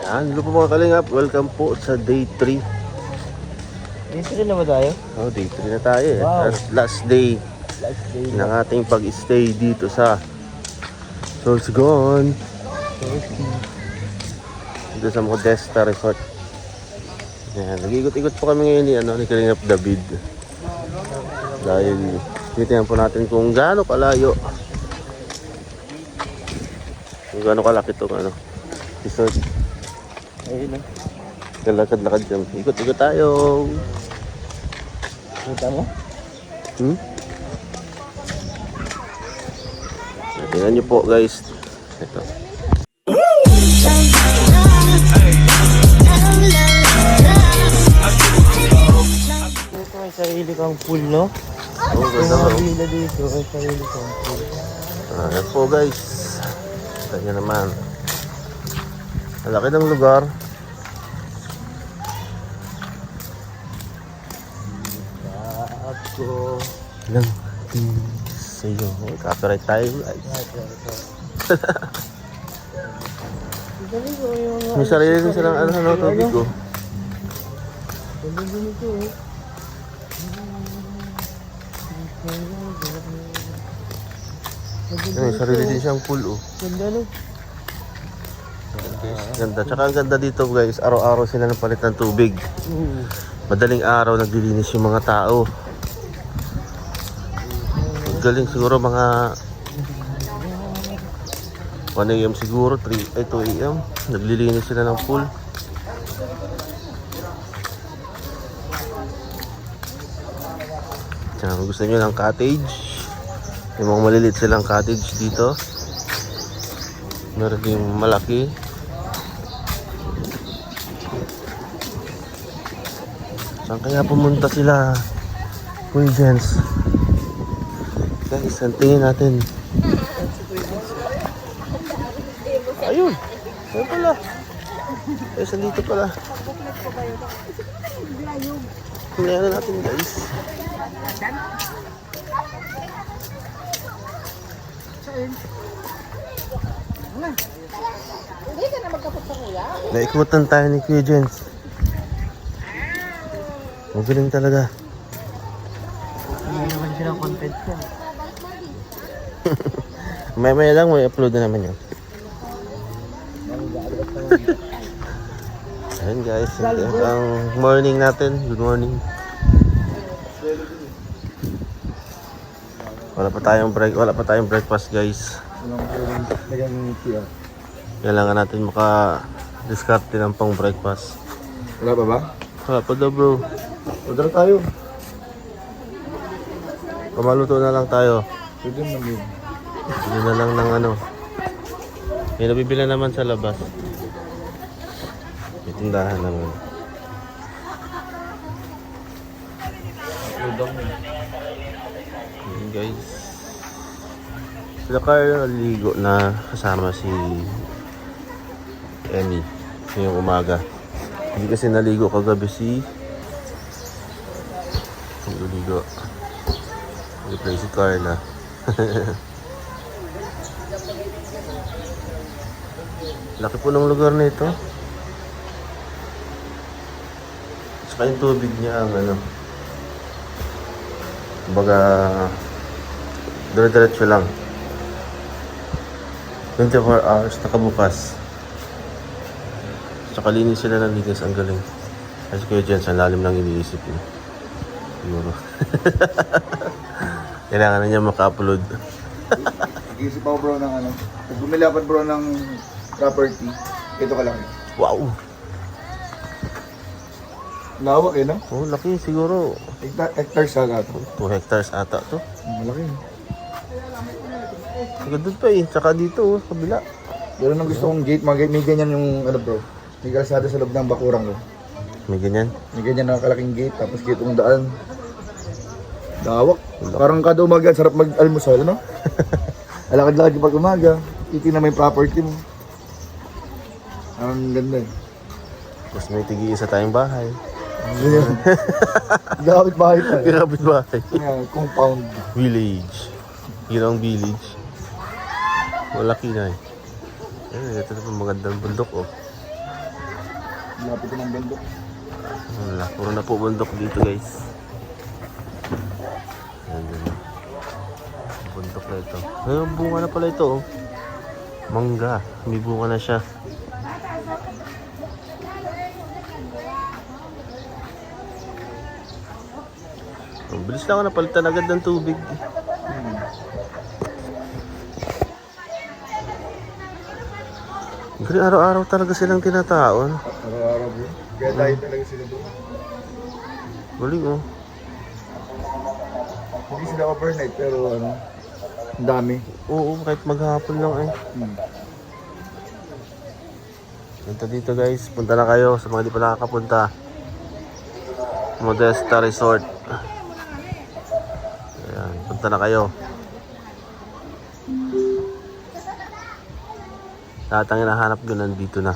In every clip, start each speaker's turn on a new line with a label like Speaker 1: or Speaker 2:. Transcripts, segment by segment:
Speaker 1: Hello po mga kalingap, welcome po sa day 3.
Speaker 2: Day 3 na ba tayo?
Speaker 1: Oh, day 3 na tayo eh.
Speaker 2: Wow.
Speaker 1: Last day ng
Speaker 2: na.
Speaker 1: ating pag-stay dito sa Sorsogon. Dito sa Modesta Resort. Yan, nag-ikot-ikot po kami ngayon ni Kalingap David. Dahil tinitingnan po natin kung gaano kalayo, kung gaano kalaki itong resort. Ayun na. Kalakad-lakad kami. Ikot-ikot tayo.
Speaker 2: Kita mo?
Speaker 1: Tingnan nyo po guys. Ito.
Speaker 2: Ito may sarili kang pool, no?
Speaker 1: Oh,
Speaker 2: Yung
Speaker 1: ganda
Speaker 2: mga
Speaker 1: oh.
Speaker 2: villa dito, may sarili kang pool.
Speaker 1: Ayan po guys. Kanya naman. Ang laki ng lugar.
Speaker 2: Ako.
Speaker 1: Lang sa'yo. Copyright tayo guys.
Speaker 2: Dali ko yung...
Speaker 1: May sarili rin silang tubig ko.
Speaker 2: Ganda din ito, eh.
Speaker 1: May sarili din siyang pool oh.
Speaker 2: Ganda, no?
Speaker 1: Ganda. Tsaka ang ganda dito guys. Araw-araw sila ng palit ng tubig. Madaling araw naglilinis yung mga tao. Galing siguro mga 1 AM siguro, 2 AM. Naglilinis sila ng pool. Tsaka kung gusto nyo ng cottage, yung mga maliliit silang cottage dito. Meron din malaki. Saan kaya pumunta sila? Kuya Jens. Guys, ang tingin natin. Ayun! Ayun pala. Ay, dito pala. Tingnan na natin guys.
Speaker 3: Hindi ka na magkapagpa kuya.
Speaker 1: Naikutan tayo ni Kuya Jens. Magaling talaga.
Speaker 2: Hindi naman silang content ko.
Speaker 1: Maya lang, may upload na naman yun. Ayun guys, ang morning natin. Good morning. Wala pa tayong breakfast guys. Kailangan natin maka-discard ng pang breakfast.
Speaker 4: Wala pa ba?
Speaker 1: Wala pa daw bro.
Speaker 4: Order tayo.
Speaker 1: Pamaluto na lang tayo.
Speaker 4: Pwede naman yun.
Speaker 1: Bili na lang ng may nabibila naman sa labas. May tindahan naman. Ayan guys. Sila Carl ligo na kasama si Emmy ngayong umaga. Hindi kasi naligo kagabi si ligo. Nag-play si Carla. Laki po ng lugar na ito. Saka yung tubig niya ang kumbaga dire-diretso lang. 24 hours nakabukas. Saka linis sila ng linis, ang galing. Kasi Kuya Jens, ang lalim lang iniisip niya. Siguro. Kailangan na niya maka-upload.
Speaker 4: Nag-iisip ako bro ng Pag bumili ako bro ng property, ito ka lang.
Speaker 1: Wow!
Speaker 4: Lawak eh, no?
Speaker 1: Oh, laki siguro.
Speaker 4: Hectares sa gato.
Speaker 1: 2 hectares ata to.
Speaker 4: Malaki.
Speaker 1: Sagad doon pa eh. Tsaka dito, kabila.
Speaker 4: Pero nang gusto kong gate, may ganyan yung bro. May kalsada sa loob ng bakurang ko.
Speaker 1: May ganyan.
Speaker 4: May ganyan na kalaking gate, tapos gate yung daan. Lawak. Parang kada umaga, sarap mag-almusal, no? Alakad-lakad pag umaga, titignan mo yung property mo. Ang ganda eh.
Speaker 1: Tapos may tigi-isa tayong bahay.
Speaker 4: Gawit bahay pa.
Speaker 1: Kapit bahay.
Speaker 4: Compound.
Speaker 1: Village. Yun ang village. Malaki na eh. Ito na po magandang bundok oh.
Speaker 4: Lapit ng bundok.
Speaker 1: Wala, puro na po bundok dito guys. Ayan yun. Bundok na ito. Ayun, bunga na pala ito oh. Mangga, may bunga na siya. Ang bilis lang ako napalitan agad ng tubig. Grabe, araw-araw talaga silang tinataon.
Speaker 4: Araw-araw yun. Kaya tayo talaga sila doon.
Speaker 1: Galing oh.
Speaker 4: Hindi sila overnight pero ano, ang dami.
Speaker 1: Oo, kahit maghapon lang eh. Punta dito guys, punta na kayo sa mga di pa nakakapunta. Modesta Resort. Ayan, punta na kayo. Lahat ang hinahanap nyo nandito na.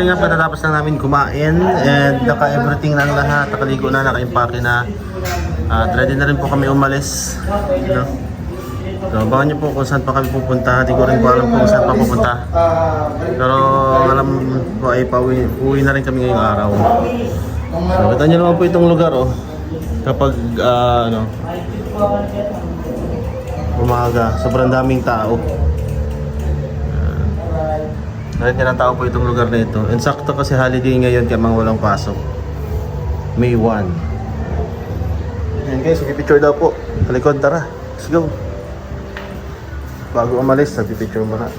Speaker 1: kalingap, katatapos lang namin kumain and naka-everything na ang lahat, nakaligo na, naka-impake na. At ready na rin po kami umalis. No? So, abangan nyo po kung saan pa kami pupunta. Hindi ko rin po alam kung saan pa pupunta. Pero alam ko ay uwi na rin kami ngayong araw. So, kita nyo naman po itong lugar, oh. Kapag, umaga, sobrang daming tao. Dahil tinatao po itong lugar na ito. And sakto kasi holiday ngayon kaya mga walang pasok. May 1. Ayan guys, picture daw po. Kalikod, tara. Let's go. Bago umalis, picture muna.